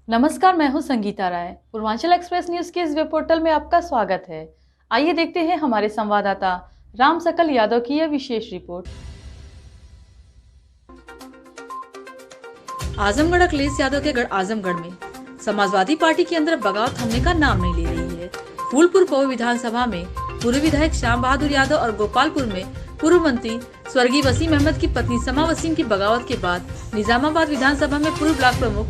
नमस्कार, मैं हूं संगीता राय। पूर्वांचल एक्सप्रेस न्यूज के इस वेब पोर्टल में आपका स्वागत है। आइए देखते हैं हमारे संवाददाता राम सकल यादव की यह विशेष रिपोर्ट। आजमगढ़ अखिलेश यादव के गढ़ आजमगढ़ में समाजवादी पार्टी के अंदर बगावत थमने का नाम नहीं ले रही है। फूलपुर पौ विधानसभा में पूर्व विधायक श्याम बहादुर यादव और गोपालपुर में पूर्व मंत्री स्वर्गीय वसीम अहमद की पत्नी समा वसीम की बगावत के बाद निजामाबाद विधानसभा में पूर्व ब्लॉक प्रमुख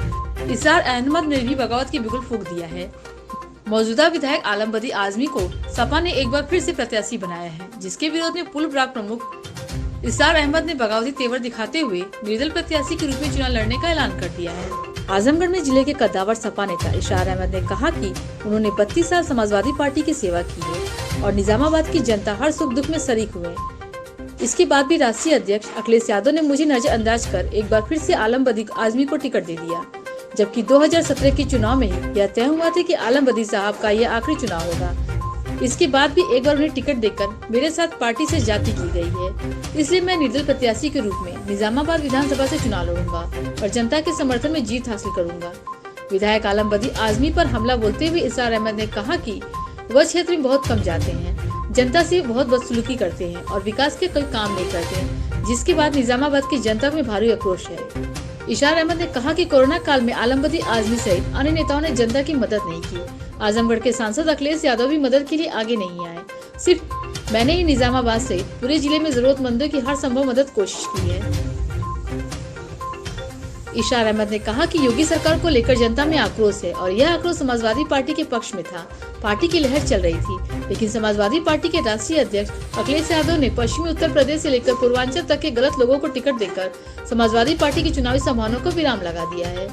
इसार अहमद ने भी बगावत की बिगुल फूंक दिया है। मौजूदा विधायक आलम बदी आजमी को सपा ने एक बार फिर से प्रत्याशी बनाया है, जिसके विरोध में पूर्व ब्लॉक प्रमुख इसार अहमद ने बगावती तेवर दिखाते हुए निर्दल प्रत्याशी के रूप में चुनाव लड़ने का ऐलान कर दिया है। आजमगढ़ में जिले के कद्दावर सपा नेता इसार अहमद ने कहा कि उन्होंने 32 साल समाजवादी पार्टी की सेवा की है और निजामाबाद की जनता हर सुख दुख में शरीक हुए। इसके बाद भी राष्ट्रीय अध्यक्ष अखिलेश यादव ने मुझे नजरअंदाज कर एक बार फिर से आलम बदी आजमी को टिकट दे दिया, जबकि 2017 के चुनाव में ही यह तय हुआ था कि आलम बदी साहब का यह आखिरी चुनाव होगा। इसके बाद भी एक बार उन्हें टिकट देकर मेरे साथ पार्टी से जाति की गई है, इसलिए मैं निर्दल प्रत्याशी के रूप में निजामाबाद विधानसभा से चुनाव लड़ूंगा और जनता के समर्थन में जीत हासिल करूंगा। विधायक आलम बदी आजमी पर हमला बोलते हुए इसार अहमद ने कहा कि वह क्षेत्र में बहुत कम जाते हैं, जनता से बहुत बदसलूकी करते हैं और विकास के कोई काम नहीं करते, जिसके बाद निजामाबाद की जनता में भारी आक्रोश है। इशार अहमद ने कहा कि कोरोना काल में आलम बदी आजमी सहित अन्य नेताओं ने जनता की मदद नहीं की। आजमगढ़ के सांसद अखिलेश यादव भी मदद के लिए आगे नहीं आए। सिर्फ मैंने ही निजामाबाद सहित पूरे जिले में जरूरतमंदों की हर संभव मदद कोशिश की है। इशार अहमद ने कहा कि योगी सरकार को लेकर जनता में आक्रोश है और यह आक्रोश समाजवादी पार्टी के पक्ष में था। पार्टी की लहर चल रही थी, लेकिन समाजवादी पार्टी के राष्ट्रीय अध्यक्ष अखिलेश यादव ने पश्चिमी उत्तर प्रदेश से लेकर पूर्वांचल तक के गलत लोगों को टिकट देकर समाजवादी पार्टी की चुनावी संभावनाओं को विराम लगा दिया है।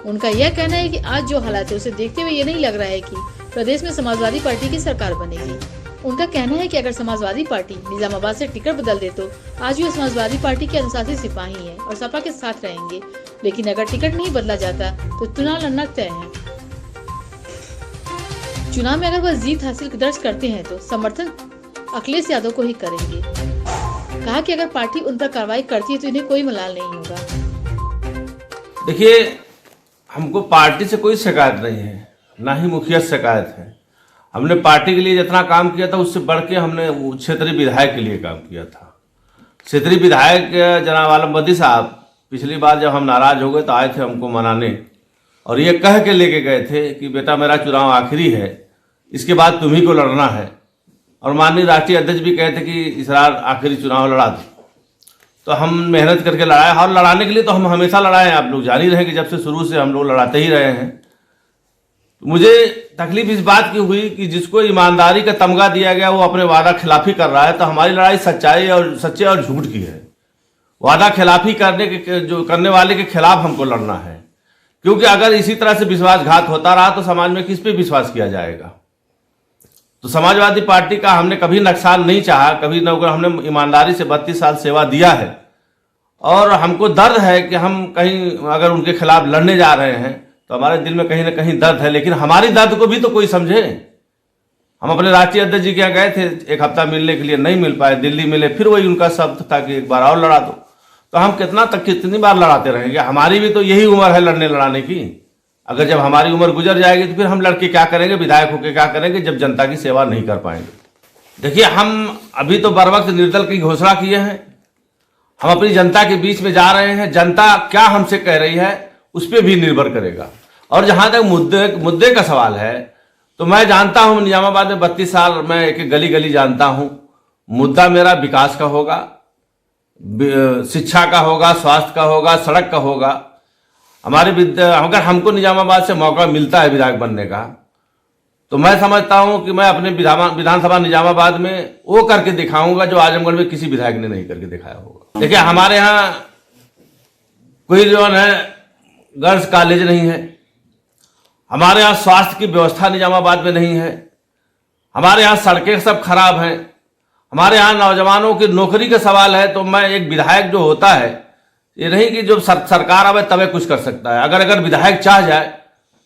उनका यह कहना है कि आज जो हालात है उसे देखते हुए ये नहीं लग रहा है कि प्रदेश में समाजवादी पार्टी की सरकार बनेगी। उनका कहना है कि अगर समाजवादी पार्टी निजामाबाद से टिकट बदल दे तो आज भी समाजवादी पार्टी के अनुशासित सिपाही हैं और सपा के साथ रहेंगे, लेकिन अगर टिकट नहीं बदला जाता तो चुनाव लड़ना तय है। चुनाव में अगर वह जीत हासिल दर्ज करते हैं तो समर्थन अखिलेश यादव को ही करेंगे। कहा कि अगर पार्टी उन पर कार्रवाई करती है तो इन्हें कोई मलाल नहीं होगा। देखिए, हमको पार्टी से कोई शिकायत नहीं है, ना ही मुखिया से शिकायत है। हमने पार्टी के लिए जितना काम किया था उससे बढ़ के हमने क्षेत्रीय विधायक के लिए काम किया था। क्षेत्रीय विधायक जनाब आलम बदी साहब पिछली बार जब हम नाराज हो गए तो आए थे हमको मनाने और ये कह के लेके गए थे कि बेटा मेरा चुनाव आखिरी है, इसके बाद तुम्ही को लड़ना है। और माननीय राष्ट्रीय अध्यक्ष भी कहे थे कि इस बार आखिरी चुनाव लड़ा दो, तो हम मेहनत करके लड़ाए और लड़ाने के लिए तो हम हमेशा लड़ाए हैं। आप लोग जान ही रहे कि जब से शुरू से हम लोग लड़ाते ही रहे हैं। मुझे तकलीफ इस बात की हुई कि जिसको ईमानदारी का तमगा दिया गया वो अपने वादा खिलाफी कर रहा है, तो हमारी लड़ाई सच्चाई और सच्चे और झूठ की है। वादा खिलाफी करने वाले के खिलाफ हमको लड़ना है, क्योंकि अगर इसी तरह से विश्वासघात होता रहा तो समाज में किस पे विश्वास किया जाएगा। तो समाजवादी पार्टी का हमने कभी नुकसान नहीं चाहा, कभी न। हमने ईमानदारी से 32 साल सेवा दिया है और हमको दर्द है कि हम कहीं अगर उनके खिलाफ लड़ने जा रहे हैं तो हमारे दिल में कहीं ना कहीं दर्द है, लेकिन हमारी दर्द को भी तो कोई समझे। हम अपने राष्ट्रीय अध्यक्ष जी के यहाँ गए थे एक हफ्ता मिलने के लिए, नहीं मिल पाए। दिल्ली मिले, फिर वही उनका शब्द था कि एक बार और लड़ा दो। तो हम कितनी बार लड़ाते रहेंगे? हमारी भी तो यही उम्र है लड़ने लड़ाने की। अगर जब हमारी उम्र गुजर जाएगी तो फिर हम लड़के क्या करेंगे? विधायक होकर क्या करेंगे जब जनता की सेवा नहीं कर पाएंगे? देखिए, हम अभी तो बर वक्त निर्दल की घोषणा किए हैं। हम अपनी जनता के बीच में जा रहे हैं। जनता क्या हमसे कह रही है उस पर भी निर्भर करेगा। और जहां तक मुद्दे का सवाल है तो मैं जानता हूं निजामाबाद में 32 साल मैं एक गली गली जानता हूं। मुद्दा मेरा विकास का होगा, शिक्षा का होगा, स्वास्थ्य का होगा, सड़क का होगा। अगर हमको निजामाबाद से मौका मिलता है विधायक बनने का तो मैं समझता हूं कि मैं अपने विधानसभा निजामाबाद में वो करके दिखाऊंगा जो आजमगढ़ में किसी विधायक ने नहीं करके दिखाया होगा। देखिए, हमारे यहाँ कोई जो है गर्ल्स कॉलेज नहीं है, हमारे यहाँ स्वास्थ्य की व्यवस्था निजामाबाद में नहीं है, हमारे यहाँ सड़कें सब खराब हैं, हमारे यहाँ नौजवानों की नौकरी का सवाल है। तो मैं एक विधायक जो होता है ये नहीं कि जो सरकार आवे तबे कुछ कर सकता है। अगर विधायक चाह जाए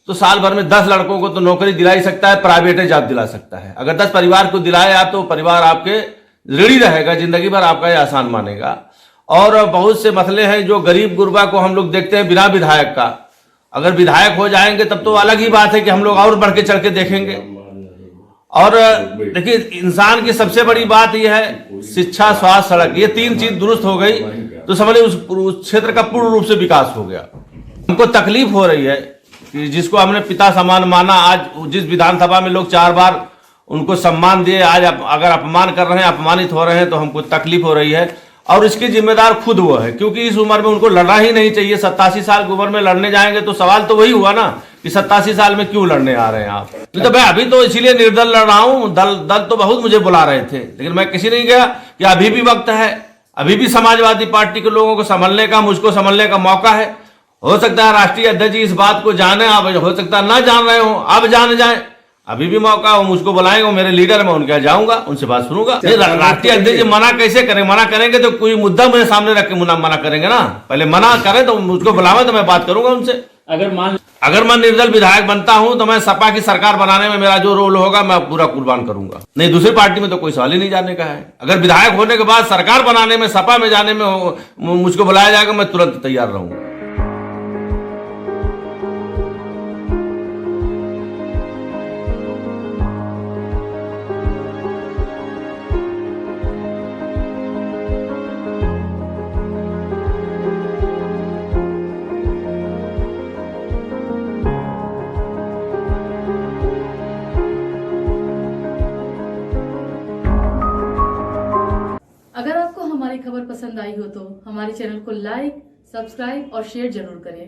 तो साल भर में 10 लड़कों को तो नौकरी दिला ही सकता है, प्राइवेट जॉब दिला सकता है। अगर 10 परिवार को दिलाए आप तो परिवार आपके ऋणी रहेगा, जिंदगी भर आपका ये आसान मानेगा। और बहुत से मसले हैं जो गरीब गुरबा को हम लोग देखते हैं बिना विधायक का। अगर विधायक हो जाएंगे तब तो अलग ही बात है कि हम लोग और बढ़ के चढ़ के देखेंगे। और देखिए, इंसान की सबसे बड़ी बात यह है शिक्षा, स्वास्थ्य, सड़क, ये 3 चीज दुरुस्त हो गई तो समझ उस क्षेत्र का पूर्ण रूप से विकास हो गया। हमको तकलीफ हो रही है कि जिसको हमने पिता समान माना, आज जिस विधानसभा में लोग 4 बार उनको सम्मान दिए, आज अगर अपमान कर रहे हैं, अपमानित हो रहे हैं, तो हमको तकलीफ हो रही है। और इसकी जिम्मेदार खुद वो है, क्योंकि इस उम्र में उनको लड़ना ही नहीं चाहिए। 87 साल की उम्र में लड़ने जाएंगे तो सवाल तो वही हुआ ना कि 87 साल में क्यों लड़ने आ रहे हैं आप। तो मैं अभी तो इसीलिए निर्दल लड़ रहा हूं। दल तो बहुत मुझे बुला रहे थे, लेकिन मैं किसी नहीं गया कि अभी भी वक्त है, अभी भी समाजवादी पार्टी के लोगों को संभलने का, मुझको संभलने का मौका है। हो सकता है राष्ट्रीय अध्यक्ष जी इस बात को जाने, अब हो सकता है ना जान रहे हो, अब जान जाए, अभी भी मौका हो, मुझको बुलाएंगे, मेरे लीडर, मैं उनके यहाँ जाऊंगा, उनसे बात सुनूंगा। राष्ट्रीय अध्यक्ष मना कैसे करें? मना करेंगे तो कोई मुद्दा मेरे सामने रख के मना करेंगे ना। पहले मना करें तो मुझको बुलावे तो मैं बात करूंगा उनसे। अगर मैं निर्दल विधायक बनता हूं तो मैं सपा की सरकार बनाने में मेरा जो रोल होगा मैं पूरा कुर्बान करूंगा। नहीं, दूसरी पार्टी में तो कोई सवाल ही नहीं जाने का है। अगर विधायक होने के बाद सरकार बनाने में, सपा में जाने में मुझको बुलाया जाएगा, मैं तुरंत तैयार रहूंगा। अगर आपको हमारी खबर पसंद आई हो तो हमारे चैनल को लाइक, सब्सक्राइब और शेयर जरूर करें।